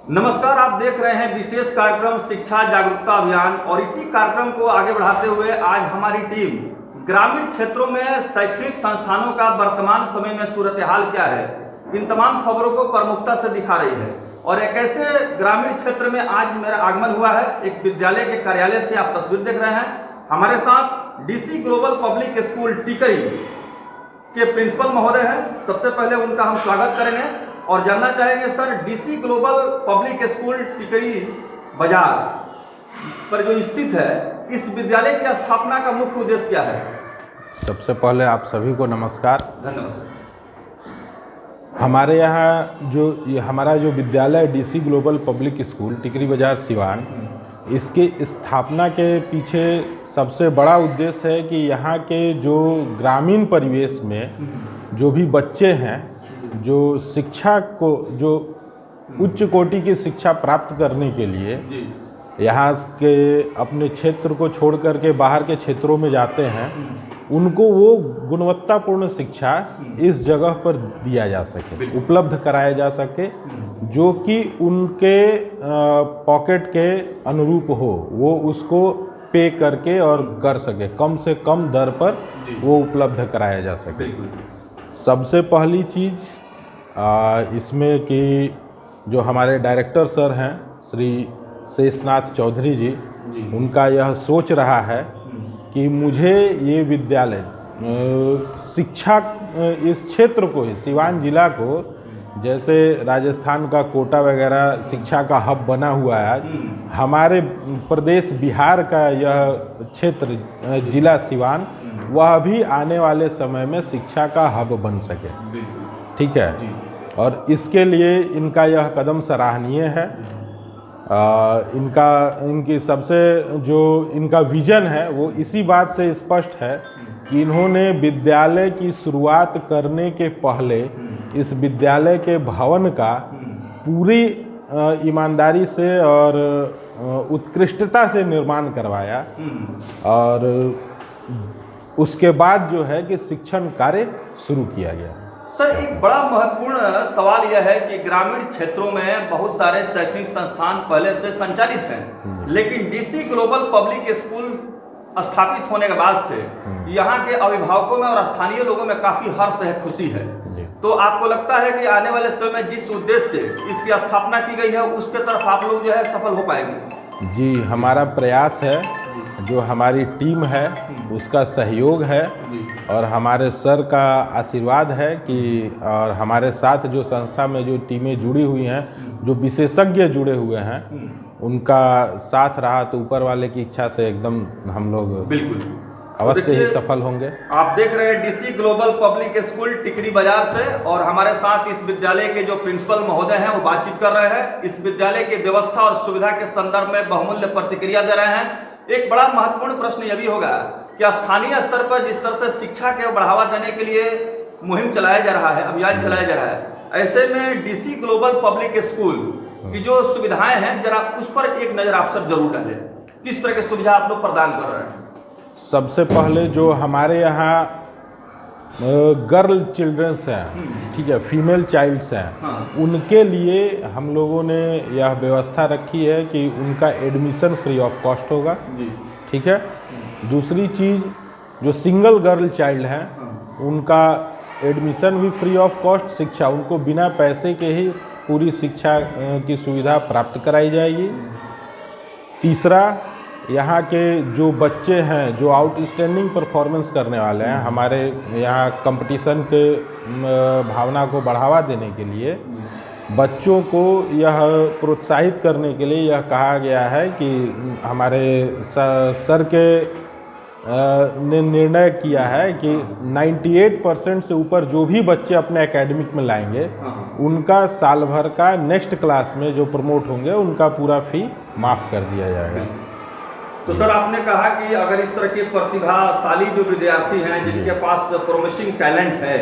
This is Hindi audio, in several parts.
नमस्कार, आप देख रहे हैं विशेष कार्यक्रम शिक्षा जागरूकता अभियान। और इसी कार्यक्रम को आगे बढ़ाते हुए आज हमारी टीम ग्रामीण क्षेत्रों में शैक्षणिक संस्थानों का वर्तमान समय में सूरत हाल क्या है, इन तमाम खबरों को प्रमुखता से दिखा रही है। और एक ऐसे ग्रामीण क्षेत्र में आज मेरा आगमन हुआ है, एक विद्यालय के कार्यालय से आप तस्वीर देख रहे हैं। हमारे साथ डीसी ग्लोबल पब्लिक स्कूल टिकरी के प्रिंसिपल महोदय हैं। सबसे पहले उनका हम स्वागत करेंगे और जानना चाहेंगे, sir, DC global public school Tikri बाजार पर जो स्थित है, इस विद्यालय की स्थापना का मुख्य उद्देश्य क्या है? सबसे पहले आप सभी को नमस्कार। धन्यवाद। हमारे यहाँ हमारा जो विद्यालय DC global public school Tikri बाजार सिवान, इसकी स्थापना के पीछे सबसे बड़ा उद्देश्य है कि यहाँ के जो ग्रामीण परिवेश में जो भी बच्चे हैं, जो शिक्षा को जो उच्च कोटि की शिक्षा प्राप्त करने के लिए यहाँ के अपने क्षेत्र को छोड़ करके बाहर के क्षेत्रों में जाते हैं, उनको वो गुणवत्तापूर्ण शिक्षा इस जगह पर दिया जा सके, उपलब्ध कराया जा सके, जो कि उनके पॉकेट के अनुरूप हो, वो उसको पे करके और कर सके, कम से कम दर पर वो उपलब्ध कराया जा सके। सबसे पहली चीज़ इसमें कि जो हमारे डायरेक्टर सर हैं श्री शेषनाथ चौधरी जी, उनका यह सोच रहा है कि मुझे ये विद्यालय शिक्षा इस क्षेत्र को, सिवान जिला को, जैसे राजस्थान का कोटा वगैरह शिक्षा का हब बना हुआ है, हमारे प्रदेश बिहार का यह क्षेत्र जिला सिवान, वह भी आने वाले समय में शिक्षा का हब बन सके। ठीक है, और इसके लिए इनका यह कदम सराहनीय है। इनकी सबसे जो इनका विजन है वो इसी बात से स्पष्ट है कि इन्होंने विद्यालय की शुरुआत करने के पहले इस विद्यालय के भवन का पूरी ईमानदारी से और उत्कृष्टता से निर्माण करवाया, और उसके बाद जो है कि शिक्षण कार्य शुरू किया गया। सर, एक बड़ा महत्वपूर्ण सवाल यह है कि ग्रामीण क्षेत्रों में बहुत सारे शैक्षणिक संस्थान पहले से संचालित हैं, लेकिन डीसी ग्लोबल पब्लिक स्कूल स्थापित होने के बाद से यहाँ के अभिभावकों में और स्थानीय लोगों में काफी हर्ष है, खुशी है। तो आपको लगता है कि आने वाले समय में जिस उद्देश्य से इसकी स्थापना की गई है, उसके तरफ आप लोग जो है सफल हो पाएंगे? जी, हमारा प्रयास है, जो हमारी टीम है उसका सहयोग है, और हमारे सर का आशीर्वाद है कि, और हमारे साथ जो संस्था में जो टीमें जुड़ी हुई हैं, जो विशेषज्ञ जुड़े हुए हैं, उनका साथ रहा तो ऊपर वाले की इच्छा से एकदम हम लोग बिल्कुल अवश्य ही सफल होंगे। आप देख रहे हैं DC global public school Tikri बाजार से, और हमारे साथ इस विद्यालय के जो प्रिंसिपल महोदय हैं वो बातचीत कर रहे हैं। इस विद्यालय की व्यवस्था और सुविधा के संदर्भ में बहुमूल्य प्रतिक्रिया दे रहे हैं। एक बड़ा महत्वपूर्ण प्रश्न यह भी होगा कि स्थानीय स्तर पर जिस तरह से शिक्षा के बढ़ावा देने के लिए मुहिम चलाया जा रहा है, अभियान चलाया जा रहा है, ऐसे में डीसी ग्लोबल पब्लिक स्कूल की जो सुविधाएं हैं, जरा उस पर एक नज़र आप सब जरूर डालें। किस तरह की सुविधा आप लोग प्रदान कर रहे हैं? सबसे पहले जो हमारे यहाँ गर्ल चिल्ड्रंस हैं, ठीक है, फीमेल चाइल्ड्स हैं, उनके लिए हम लोगों ने यह व्यवस्था रखी है कि उनका एडमिशन फ्री ऑफ कॉस्ट होगा। ठीक है। दूसरी चीज़, जो सिंगल गर्ल चाइल्ड हैं, उनका एडमिशन भी फ्री ऑफ कॉस्ट, शिक्षा उनको बिना पैसे के ही पूरी शिक्षा की सुविधा प्राप्त कराई जाएगी। तीसरा, यहाँ के जो बच्चे हैं जो आउटस्टैंडिंग परफॉर्मेंस करने वाले हैं, हमारे यहाँ कंपटीशन के भावना को बढ़ावा देने के लिए बच्चों को यह प्रोत्साहित करने के लिए यह कहा गया है कि हमारे सर के ने निर्णय किया है कि 98% से ऊपर जो भी बच्चे अपने एकेडमिक में लाएंगे, उनका साल भर का नेक्स्ट क्लास में जो प्रमोट होंगे उनका पूरा फी माफ़ कर दिया जाएगा। तो सर, आपने कहा कि अगर इस तरह के प्रतिभाशाली जो विद्यार्थी हैं, जिनके पास प्रोमिसिंग टैलेंट है,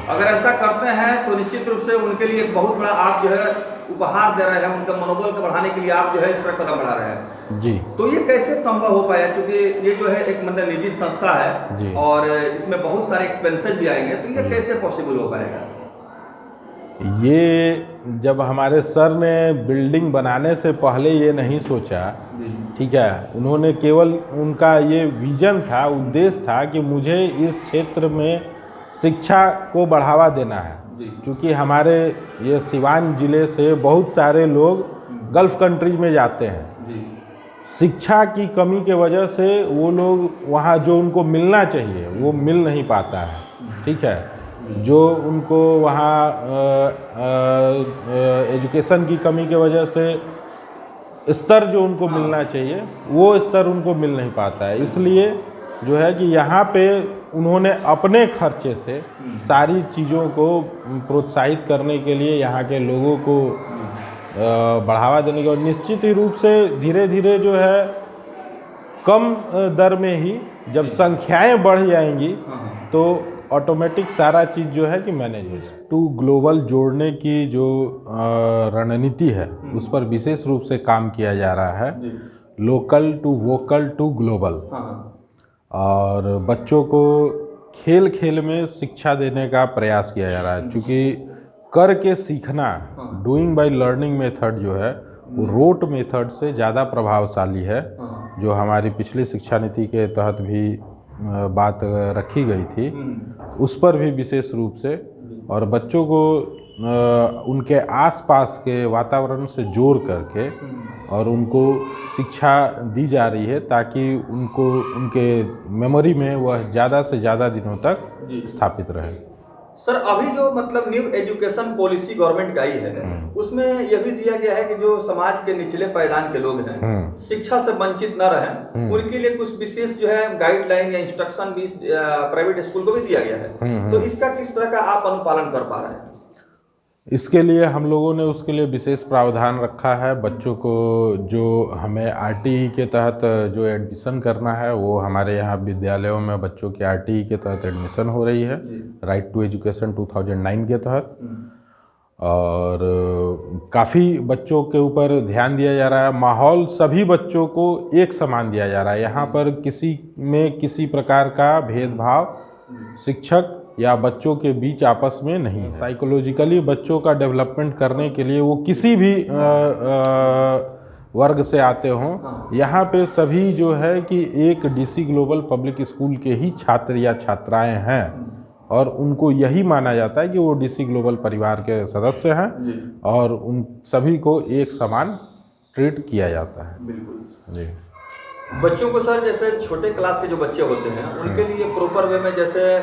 अगर ऐसा करते हैं तो निश्चित रूप से उनके लिए एक बहुत बड़ा आप जो है उपहार दे रहे हैं, उनका मनोबल को बढ़ाने के लिए आप जो है इस तरह कदम बढ़ा रहे हैं। जी। तो ये कैसे संभव हो पाया? क्योंकि ये जो है एक मतलब निजी संस्था है और इसमें बहुत सारे एक्सपेंसेस भी आएंगे, तो ये कैसे पॉसिबल हो पाएगा? ये जब हमारे सर ने बिल्डिंग बनाने से पहले ये नहीं सोचा, ठीक है, उन्होंने केवल उनका ये विजन था, उद्देश्य था कि मुझे इस क्षेत्र में शिक्षा को बढ़ावा देना है। क्योंकि हमारे ये सिवान ज़िले से बहुत सारे लोग गल्फ़ कंट्री में जाते हैं, शिक्षा की कमी के वजह से वो लोग वहाँ जो उनको मिलना चाहिए वो मिल नहीं पाता है, ठीक है। जो उनको वहाँ एजुकेशन की कमी के वजह से स्तर जो उनको मिलना चाहिए वो स्तर उनको मिल नहीं पाता है। इसलिए जो है कि यहाँ पे उन्होंने अपने खर्चे से सारी चीज़ों को प्रोत्साहित करने के लिए यहाँ के लोगों को बढ़ावा देने के, और निश्चित ही रूप से धीरे धीरे जो है कम दर में ही जब संख्याएं बढ़ जाएंगी तो ऑटोमेटिक सारा चीज़ जो है कि मैनेज हो जाए। टू ग्लोबल जोड़ने की जो रणनीति है उस पर विशेष रूप से काम किया जा रहा है, local to vocal to global. और बच्चों को खेल खेल में शिक्षा देने का प्रयास किया जा रहा है, क्योंकि करके सीखना डूइंग बाय लर्निंग मेथड जो है वो रोट मेथड से ज़्यादा प्रभावशाली है, जो हमारी पिछली शिक्षा नीति के तहत भी बात रखी गई थी, उस पर भी विशेष रूप से। और बच्चों को उनके आसपास के वातावरण से जोड़ करके और उनको शिक्षा दी जा रही है ताकि उनको उनके मेमोरी में वह ज़्यादा से ज़्यादा दिनों तक स्थापित रहे। सर, अभी जो मतलब न्यू एजुकेशन पॉलिसी गवर्नमेंट का आई है उसमें यह भी दिया गया है कि जो समाज के निचले पायदान के लोग हैं शिक्षा से वंचित न रहें, उनके लिए कुछ विशेष जो है गाइडलाइन या इंस्ट्रक्शन भी प्राइवेट स्कूल को भी दिया गया है। तो इसका किस तरह का आप अनुपालन कर पा रहे हैं? इसके लिए हम लोगों ने उसके लिए विशेष प्रावधान रखा है। बच्चों को जो हमें आरटीई के तहत जो एडमिशन करना है वो हमारे यहाँ विद्यालयों में बच्चों की आरटीई के तहत एडमिशन हो रही है, राइट टू एजुकेशन 2009 के तहत। और काफ़ी बच्चों के ऊपर ध्यान दिया जा रहा है। माहौल सभी बच्चों को एक समान दिया जा रहा है, यहाँ पर किसी में किसी प्रकार का भेदभाव शिक्षक या बच्चों के बीच आपस में नहीं है। साइकोलॉजिकली बच्चों का डेवलपमेंट करने के लिए वो किसी भी वर्ग से आते हों, यहाँ पे सभी जो है कि एक डीसी ग्लोबल पब्लिक स्कूल के ही छात्र या छात्राएं हैं और उनको यही माना जाता है कि वो डीसी ग्लोबल परिवार के सदस्य हैं और उन सभी को एक समान ट्रीट किया जाता है। बिल्कुल जी। बच्चों को सर जैसे छोटे क्लास के जो बच्चे होते हैं उनके लिए प्रॉपर वे में जैसे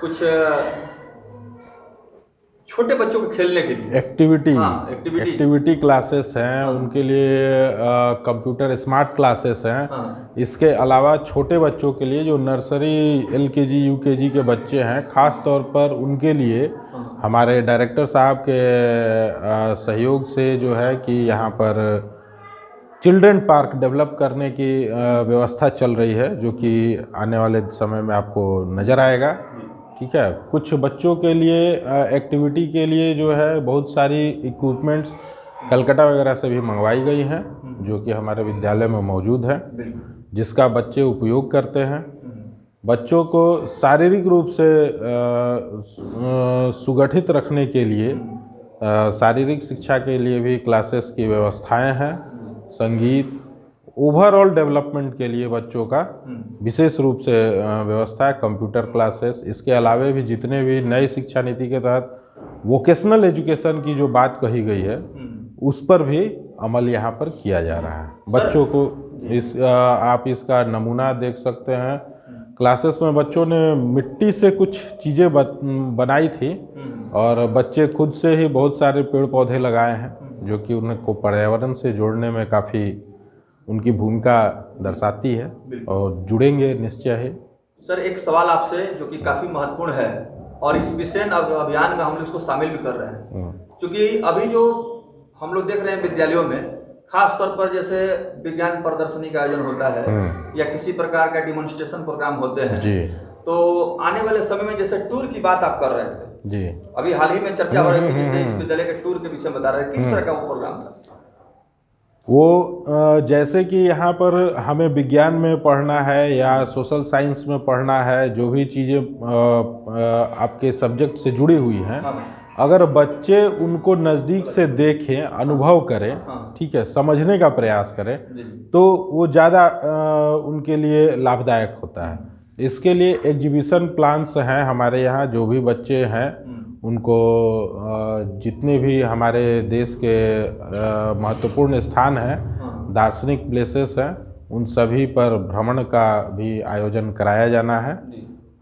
कुछ छोटे बच्चों को खेलने के लिए एक्टिविटी क्लासेस हैं, उनके लिए कंप्यूटर स्मार्ट क्लासेस हैं। इसके अलावा छोटे बच्चों के लिए जो नर्सरी एलकेजी यूकेजी के बच्चे हैं, ख़ास तौर पर उनके लिए हमारे डायरेक्टर साहब के सहयोग से जो है कि यहाँ पर चिल्ड्रन पार्क डेवलप करने की व्यवस्था चल रही है, जो कि आने वाले समय में आपको नज़र आएगा। ठीक है, कुछ बच्चों के लिए एक्टिविटी के लिए जो है बहुत सारी इक्विपमेंट्स कलकत्ता वगैरह से भी मंगवाई गई हैं, जो कि हमारे विद्यालय में मौजूद है, जिसका बच्चे उपयोग करते हैं। बच्चों को शारीरिक रूप से सुगठित रखने के लिए शारीरिक शिक्षा के लिए भी क्लासेस की व्यवस्थाएं हैं। संगीत, ओवरऑल डेवलपमेंट के लिए बच्चों का विशेष रूप से व्यवस्था है। कंप्यूटर क्लासेस, इसके अलावे भी जितने भी नई शिक्षा नीति के तहत वोकेशनल एजुकेशन की जो बात कही गई है उस पर भी अमल यहाँ पर किया जा रहा है। बच्चों को आप इसका नमूना देख सकते हैं। क्लासेस में बच्चों ने मिट्टी से कुछ चीज़ें बनाई थी और बच्चे खुद से ही बहुत सारे पेड़ पौधे लगाए हैं, जो कि उनको पर्यावरण से जोड़ने में काफ़ी उनकी भूमिका दर्शाती है और जुड़ेंगे निश्चय है। सर, एक सवाल आपसे जो कि काफ़ी महत्वपूर्ण है और इस विषय अभियान में हम लोग इसको शामिल भी कर रहे हैं, क्योंकि अभी जो हम लोग देख रहे हैं विद्यालयों में खास तौर पर जैसे विज्ञान प्रदर्शनी का आयोजन होता है या किसी प्रकार का डिमॉन्स्ट्रेशन प्रोग्राम होते हैं जी, तो आने वाले समय में जैसे टूर की बात आप कर रहे थे जी, अभी हाल ही में चर्चा हो रही थी जैसे इस विद्यालय के टूर के विषय में बता रहे हैं, किस तरह का वो प्रोग्राम था? वो जैसे कि यहाँ पर हमें विज्ञान में पढ़ना है या सोशल साइंस में पढ़ना है, जो भी चीज़ें आपके सब्जेक्ट से जुड़ी हुई हैं, अगर बच्चे उनको नज़दीक से देखें, अनुभव करें, हाँ। ठीक है, समझने का प्रयास करें, तो वो ज़्यादा उनके लिए लाभदायक होता है। इसके लिए एग्जीबिशन प्लान्स हैं हमारे यहाँ। जो भी बच्चे हैं उनको जितने भी हमारे देश के महत्वपूर्ण स्थान हैं, दार्शनिक प्लेसेस हैं, उन सभी पर भ्रमण का भी आयोजन कराया जाना है।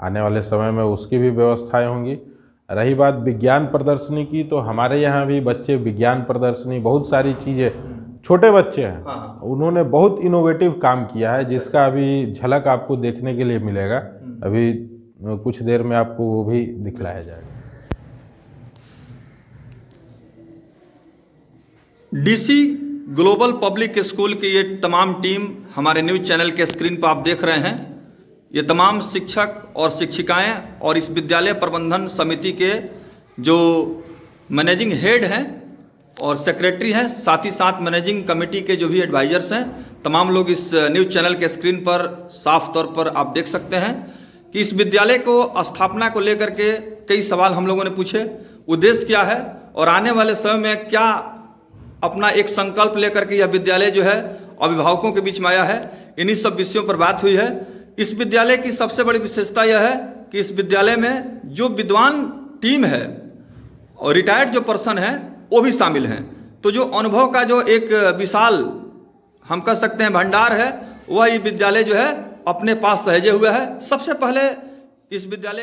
आने वाले समय में उसकी भी व्यवस्थाएं होंगी। रही बात विज्ञान प्रदर्शनी की, तो हमारे यहाँ भी बच्चे विज्ञान प्रदर्शनी, बहुत सारी चीज़ें, छोटे बच्चे हैं, उन्होंने बहुत इनोवेटिव काम किया है, जिसका अभी झलक आपको देखने के लिए मिलेगा। अभी कुछ देर में आपको वो भी दिखलाया जाएगा। डीसी ग्लोबल पब्लिक स्कूल की ये तमाम टीम हमारे न्यूज़ चैनल के स्क्रीन पर आप देख रहे हैं। ये तमाम शिक्षक और शिक्षिकाएं और इस विद्यालय प्रबंधन समिति के जो मैनेजिंग हेड हैं और सेक्रेटरी हैं, साथ ही साथ मैनेजिंग कमेटी के जो भी एडवाइजर्स हैं, तमाम लोग इस न्यूज़ चैनल के स्क्रीन पर साफ तौर पर आप देख सकते हैं कि इस विद्यालय को स्थापना को लेकर के कई सवाल हम लोगों ने पूछे। उद्देश्य क्या है और आने वाले समय में क्या अपना एक संकल्प लेकर के यह विद्यालय जो है अभिभावकों के बीच में आया है, इन्हीं सब विषयों पर बात हुई है। इस विद्यालय की सबसे बड़ी विशेषता यह है कि इस विद्यालय में जो विद्वान टीम है और रिटायर्ड जो पर्सन है वो भी शामिल हैं। तो जो अनुभव का जो एक विशाल हम कह सकते हैं भंडार है, वह ये विद्यालय जो है अपने पास सहेजे हुए है। सबसे पहले इस विद्यालय